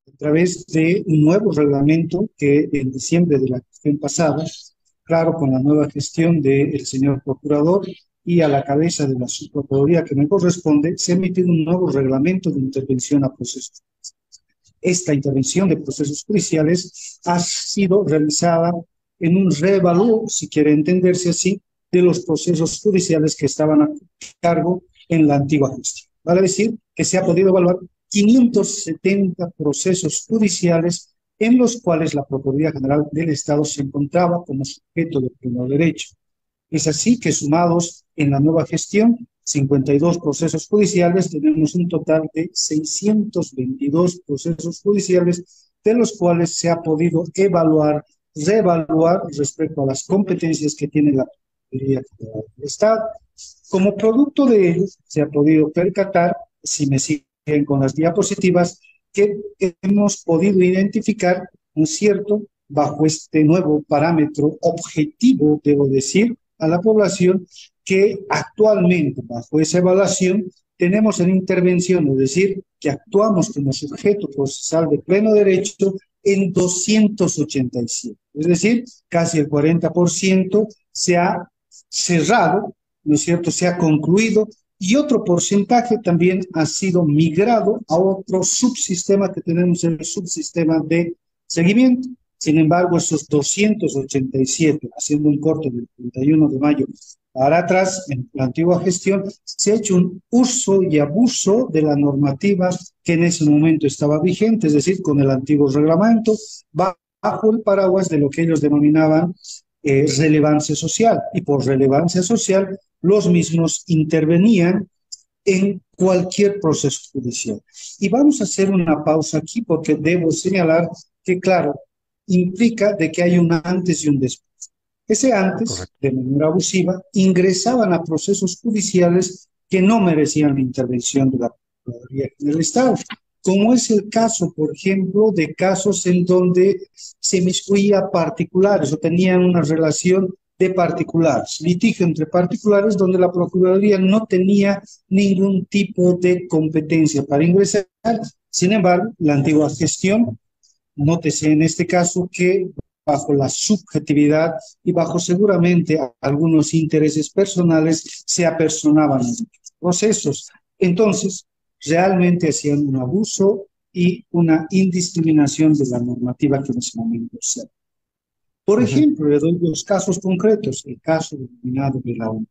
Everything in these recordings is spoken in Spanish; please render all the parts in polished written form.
a través de un nuevo reglamento que en diciembre de la gestión pasada, claro, con la nueva gestión del señor procurador y a la cabeza de la subprocuraduría que me corresponde, se ha emitido un nuevo reglamento de intervención a procesos. Esta intervención de procesos judiciales ha sido realizada en un reevalúo, si quiere entenderse así, de los procesos judiciales que estaban a cargo en la antigua gestión. Vale decir que se ha podido evaluar 570 procesos judiciales en los cuales la Procuraduría General del Estado se encontraba como sujeto de pleno derecho. Es así que sumados en la nueva gestión, 52 procesos judiciales, tenemos un total de 622 procesos judiciales, de los cuales se ha podido evaluar, reevaluar respecto a las competencias que tiene la Procuraduría General del Estado. Como producto de ello, se ha podido percatar, si me siguen con las diapositivas, que hemos podido identificar un cierto, bajo este nuevo parámetro objetivo, debo decir, a la población, que actualmente, bajo esa evaluación, tenemos en intervención, es decir, que actuamos como sujeto procesal de pleno derecho en 287. Es decir, casi el 40% se ha cerrado, ¿no es cierto?, se ha concluido, y otro porcentaje también ha sido migrado a otro subsistema que tenemos, el subsistema de seguimiento. Sin embargo, esos 287, haciendo un corte del 31 de mayo para atrás, en la antigua gestión, se ha hecho un uso y abuso de la normativa que en ese momento estaba vigente, es decir, con el antiguo reglamento, bajo el paraguas de lo que ellos denominaban relevancia social. Y por relevancia social, los mismos intervenían en cualquier proceso judicial. Y vamos a hacer una pausa aquí porque debo señalar que, claro, implica de que hay un antes y un después. Ese antes, correcto, de manera abusiva, ingresaban a procesos judiciales que no merecían la intervención de la Procuraduría del Estado, como es el caso, por ejemplo, de casos en donde se inmiscuía particulares o tenían una relación de particulares, litigio entre particulares donde la Procuraduría no tenía ningún tipo de competencia para ingresar. Sin embargo, la antigua gestión, nótese en este caso que bajo la subjetividad y bajo seguramente algunos intereses personales se apersonaban en los procesos. Entonces, realmente hacían un abuso y una indiscriminación de la normativa que en ese momento se. Por ejemplo, le doy dos casos concretos, el caso denominado Belaúnde.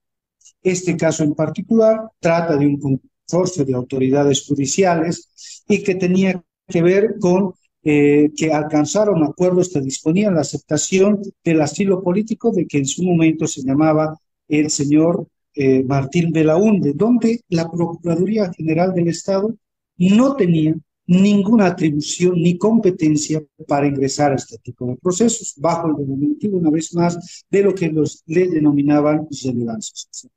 Este caso en particular trata de un consorcio de autoridades judiciales y que tenía que ver con que alcanzaron acuerdos que disponían la aceptación del asilo político de que en su momento se llamaba el señor Martín Belaúnde, donde la Procuraduría General del Estado no tenía ninguna atribución ni competencia para ingresar a este tipo de procesos, bajo el denominativo, una vez más, de lo que le denominaban relevancias.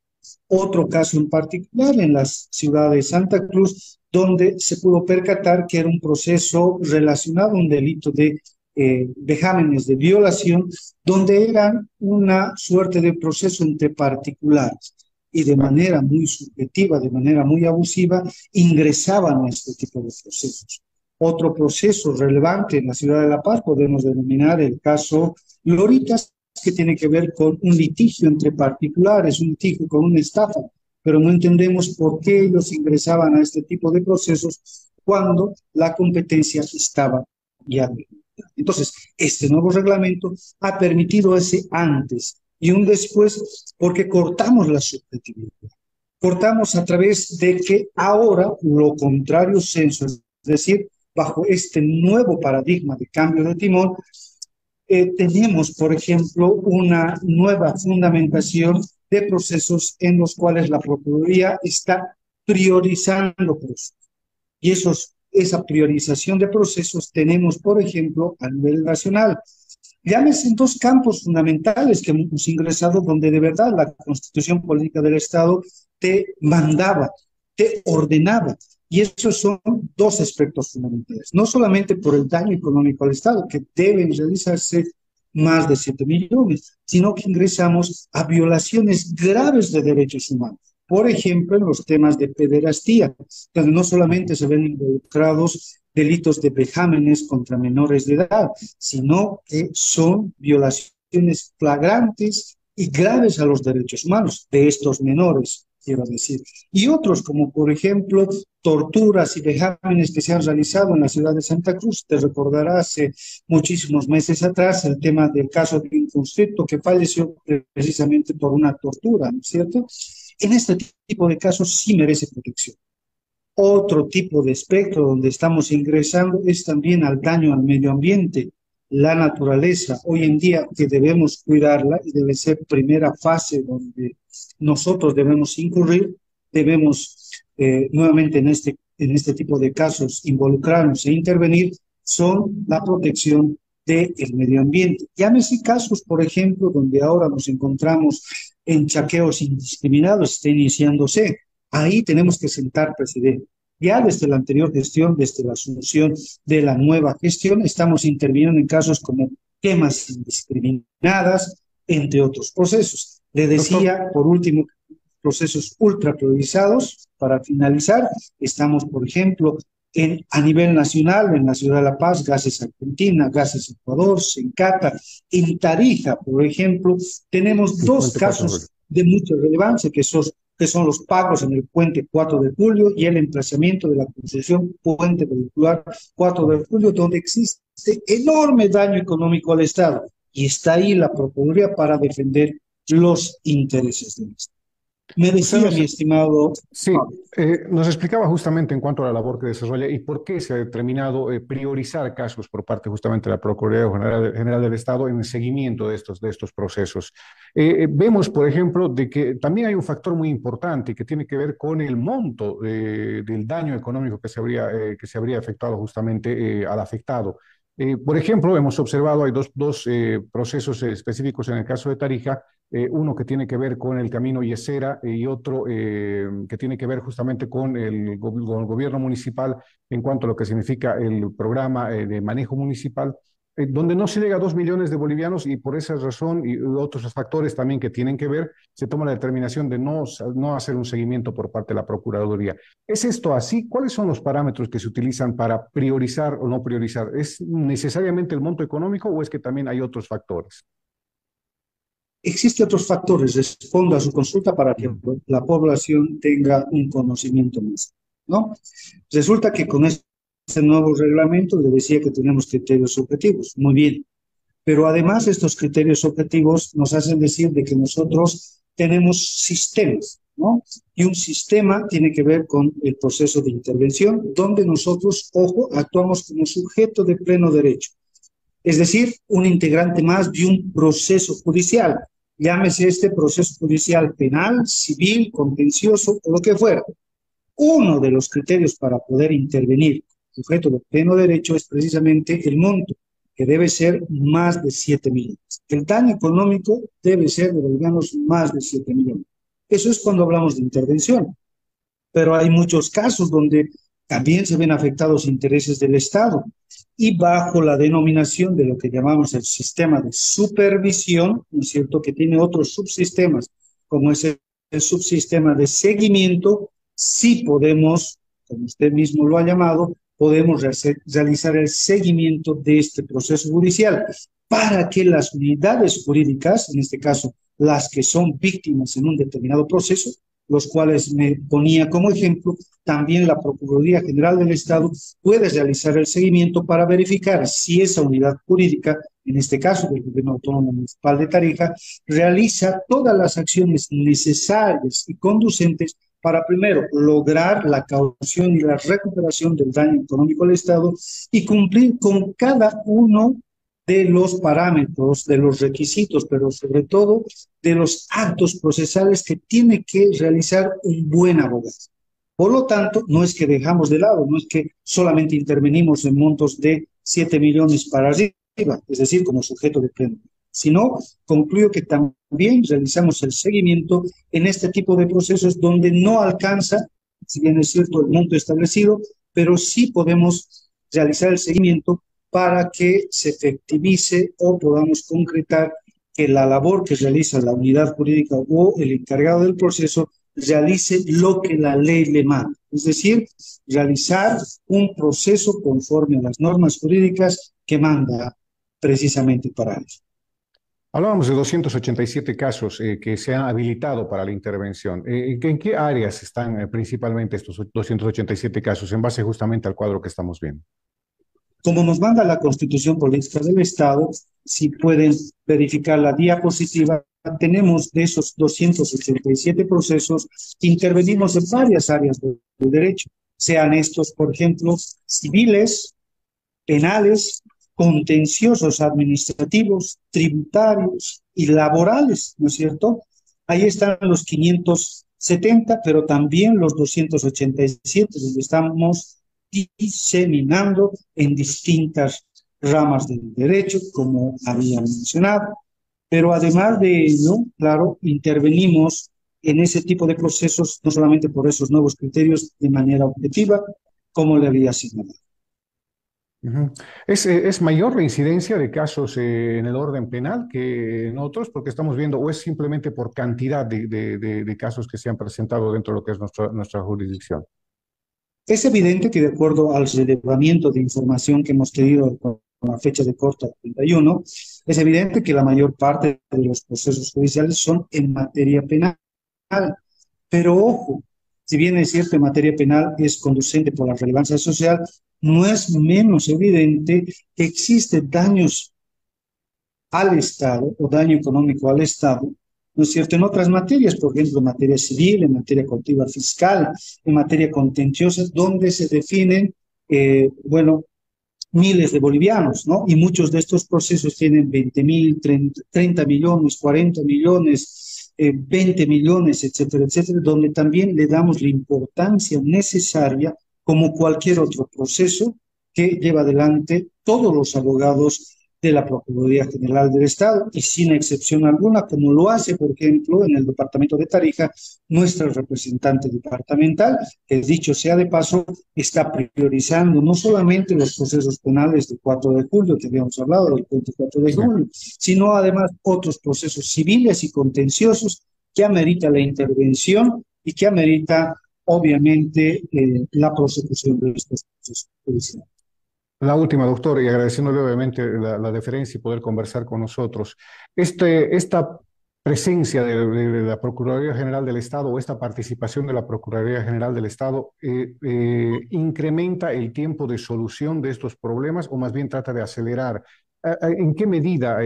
Otro caso en particular en la ciudad de Santa Cruz, donde se pudo percatar que era un proceso relacionado a un delito de vejámenes de violación, donde eran una suerte de proceso entre particulares y de manera muy subjetiva, de manera muy abusiva, ingresaban a este tipo de procesos. Otro proceso relevante en la ciudad de La Paz podemos denominar el caso Loritas, que tiene que ver con un litigio entre particulares, un litigio con una estafa, pero no entendemos por qué ellos ingresaban a este tipo de procesos cuando la competencia estaba ya. Entonces, este nuevo reglamento ha permitido ese antes y un después porque cortamos la subjetividad. Cortamos a través de que ahora lo contrario censo, es decir, bajo este nuevo paradigma de cambio de timón, tenemos, por ejemplo, una nueva fundamentación de procesos en los cuales la Procuraduría está priorizando procesos. Y esa priorización de procesos tenemos, por ejemplo, a nivel nacional. Llámese en dos campos fundamentales que hemos ingresado donde de verdad la Constitución Política del Estado te mandaba, te ordenaba. Y esos son dos aspectos fundamentales, no solamente por el daño económico al Estado, que deben realizarse más de 7 millones, sino que ingresamos a violaciones graves de derechos humanos. Por ejemplo, en los temas de pederastía, donde no solamente se ven involucrados delitos de vejámenes contra menores de edad, sino que son violaciones flagrantes y graves a los derechos humanos de estos menores, quiero decir. Y otros, como por ejemplo, torturas y vejámenes que se han realizado en la ciudad de Santa Cruz. Te recordarás hace muchísimos meses atrás el tema del caso de un conscripto que falleció precisamente por una tortura, ¿no es cierto? En este tipo de casos sí merece protección. Otro tipo de espectro donde estamos ingresando es también al daño al medio ambiente, la naturaleza. Hoy en día que debemos cuidarla y debe ser primera fase donde nosotros debemos incurrir, debemos nuevamente en este tipo de casos involucrarnos e intervenir, son la protección del medio ambiente. Llámese casos, por ejemplo, donde ahora nos encontramos en chaqueos indiscriminados, está iniciándose. Ahí tenemos que sentar precedente. Ya desde la anterior gestión, desde la asunción de la nueva gestión, estamos interviniendo en casos como quemas indiscriminadas, entre otros procesos. Le decía, Doctor, por último, procesos ultra priorizados. Para finalizar, estamos, por ejemplo, a nivel nacional, en la ciudad de La Paz, Gases Argentina, Gases Ecuador, Sencata, en Tarija, por ejemplo, tenemos el dos puente 4 de julio. casos de mucha relevancia, que son los pagos en el puente 4 de julio y el emplazamiento de la concesión puente vehicular 4 de julio, donde existe enorme daño económico al Estado. Y está ahí la Procuraduría para defender los intereses del Estado. Me Usted decía, nos, mi estimado sí, Pablo, nos explicaba justamente en cuanto a la labor que desarrolla y por qué se ha determinado priorizar casos por parte justamente de la Procuraduría General del Estado en el seguimiento de estos procesos. Vemos, por ejemplo, de que también hay un factor muy importante que tiene que ver con el monto del daño económico que se habría efectuado justamente al afectado. Por ejemplo, hemos observado, hay dos procesos específicos en el caso de Tarija, uno que tiene que ver con el camino Yesera y otro que tiene que ver justamente con con el gobierno municipal en cuanto a lo que significa el programa de manejo municipal, donde no se llega a 2 millones de bolivianos y por esa razón y otros factores también que tienen que ver, se toma la determinación de no hacer un seguimiento por parte de la Procuraduría. ¿Es esto así? ¿Cuáles son los parámetros que se utilizan para priorizar o no priorizar? ¿Es necesariamente el monto económico o es que también hay otros factores? existen otros factores, respondo a su consulta para que la población tenga un conocimiento más, ¿no? Resulta que con este nuevo reglamento le decía que tenemos criterios objetivos, muy bien, pero además estos criterios objetivos nos hacen decir de que nosotros tenemos sistemas, ¿no? Y un sistema tiene que ver con el proceso de intervención, donde nosotros, ojo, actuamos como sujeto de pleno derecho, es decir, un integrante más de un proceso judicial, llámese este proceso judicial penal, civil, contencioso o lo que fuera. Uno de los criterios para poder intervenir sujeto de pleno derecho es precisamente el monto, que debe ser más de 7 millones. El daño económico debe ser de bolivianos más de 7 millones. Eso es cuando hablamos de intervención, pero hay muchos casos donde también se ven afectados intereses del Estado y bajo la denominación de lo que llamamos el sistema de supervisión, ¿no es cierto?, que tiene otros subsistemas, como es el subsistema de seguimiento, sí podemos, como usted mismo lo ha llamado, podemos realizar el seguimiento de este proceso judicial para que las unidades jurídicas, en este caso las que son víctimas en un determinado proceso, los cuales me ponía como ejemplo, también la Procuraduría General del Estado puede realizar el seguimiento para verificar si esa unidad jurídica, en este caso del Gobierno Autónomo Municipal de Tarija, realiza todas las acciones necesarias y conducentes para primero lograr la causación y la recuperación del daño económico al Estado y cumplir con cada uno de los parámetros, de los requisitos, pero sobre todo de los actos procesales que tiene que realizar un buen abogado. Por lo tanto, no es que dejamos de lado, no es que solamente intervenimos en montos de 7 millones para arriba, es decir, como sujeto de pleno, sino concluyo que también realizamos el seguimiento en este tipo de procesos donde no alcanza, si bien es cierto, el monto establecido, pero sí podemos realizar el seguimiento para que se efectivice o podamos concretar que la labor que realiza la unidad jurídica o el encargado del proceso realice lo que la ley le manda, es decir, realizar un proceso conforme a las normas jurídicas que manda precisamente para eso. Hablábamos de 287 casos que se han habilitado para la intervención. ¿En qué áreas están principalmente estos 287 casos en base justamente al cuadro que estamos viendo? Como nos manda la Constitución Política del Estado, si pueden verificar la diapositiva, tenemos de esos 287 procesos, intervenimos en varias áreas del derecho, sean estos, por ejemplo, civiles, penales, contenciosos administrativos, tributarios y laborales, ¿no es cierto? Ahí están los 570, pero también los 287, donde estamos diseminando en distintas ramas del derecho, como había mencionado. Pero además de ello, claro, intervenimos en ese tipo de procesos, no solamente por esos nuevos criterios de manera objetiva, como le había señalado. Ujú. ¿Es mayor la incidencia de casos en el orden penal que en otros? Porque estamos viendo, o es simplemente por cantidad de casos que se han presentado dentro de lo que es nuestra jurisdicción. Es evidente que de acuerdo al relevamiento de información que hemos tenido con la fecha de corte 31, es evidente que la mayor parte de los procesos judiciales son en materia penal. Pero ojo, si bien es cierto en materia penal es conducente por la relevancia social, no es menos evidente que existen daños al Estado o daño económico al Estado, ¿no es cierto? En otras materias, por ejemplo, en materia civil, en materia coactiva fiscal, en materia contenciosa, donde se definen, bueno, miles de bolivianos, ¿no? Y muchos de estos procesos tienen 20.000, 30 millones, 40 millones, 20 millones, etcétera, etcétera, donde también le damos la importancia necesaria como cualquier otro proceso que lleva adelante todos los abogados de la Procuraduría General del Estado y sin excepción alguna, como lo hace, por ejemplo, en el departamento de Tarija, nuestra representante departamental, que dicho sea de paso, está priorizando no solamente los procesos penales del 4 de julio, que habíamos hablado, del 24 de Sí. julio, sino además otros procesos civiles y contenciosos que amerita la intervención y que amerita, obviamente, la prosecución de estos procesos judiciales. La última, doctor, y agradeciéndole obviamente la deferencia y poder conversar con nosotros. Esta presencia de la Procuraduría General del Estado o esta participación de la Procuraduría General del Estado incrementa el tiempo de solución de estos problemas o más bien trata de acelerar. ¿En qué medida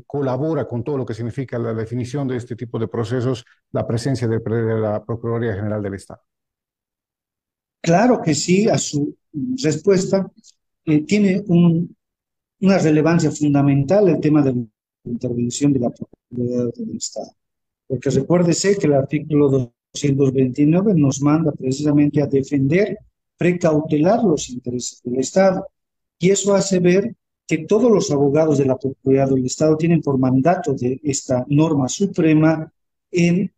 colabora con todo lo que significa la definición de este tipo de procesos la presencia de la Procuraduría General del Estado? Claro que sí, a su respuesta tiene una relevancia fundamental el tema de la intervención de la Procuraduría del Estado. Porque recuérdese que el artículo 229 nos manda precisamente a defender, precautelar los intereses del Estado. Y eso hace ver que todos los abogados de la Procuraduría del Estado tienen por mandato de esta norma suprema en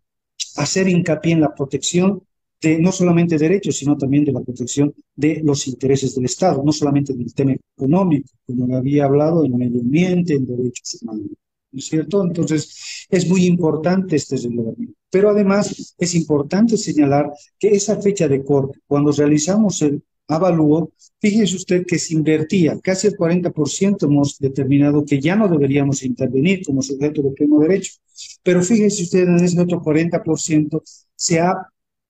hacer hincapié en la protección de no solamente derechos, sino también de la protección de los intereses del Estado, no solamente del tema económico, como había hablado, en medio ambiente, en derechos humanos, ¿no es cierto? Entonces, es muy importante este relevamiento. Pero además es importante señalar que esa fecha de corte, cuando realizamos el avalúo, fíjese usted que se invertía, casi el 40% hemos determinado que ya no deberíamos intervenir como sujeto de pleno derecho, pero fíjese usted en ese otro 40% se ha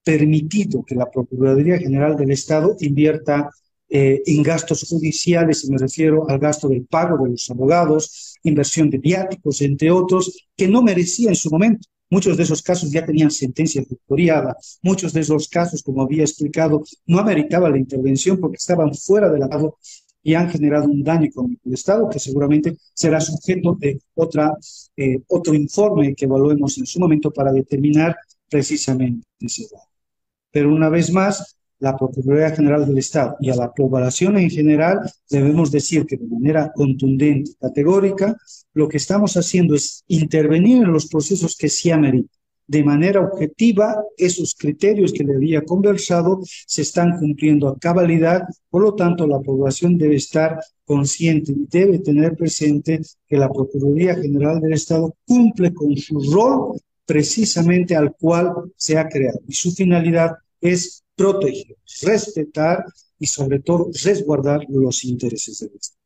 permitido que la Procuraduría General del Estado invierta en gastos judiciales, y me refiero al gasto del pago de los abogados, inversión de viáticos, entre otros, que no merecía en su momento. Muchos de esos casos ya tenían sentencia victoriada, muchos de esos casos, como había explicado, no ameritaba la intervención porque estaban fuera del Estado y han generado un daño económico del Estado que seguramente será sujeto de otro informe que evaluemos en su momento para determinar precisamente ese daño. Pero una vez más, la Procuraduría General del Estado y a la población en general debemos decir que de manera contundente, categórica, lo que estamos haciendo es intervenir en los procesos que sí ameritan. De manera objetiva, esos criterios que le había conversado se están cumpliendo a cabalidad, por lo tanto, la población debe estar consciente y debe tener presente que la Procuraduría General del Estado cumple con su rol precisamente al cual se ha creado. Y su finalidad es proteger, respetar y sobre todo resguardar los intereses del Estado.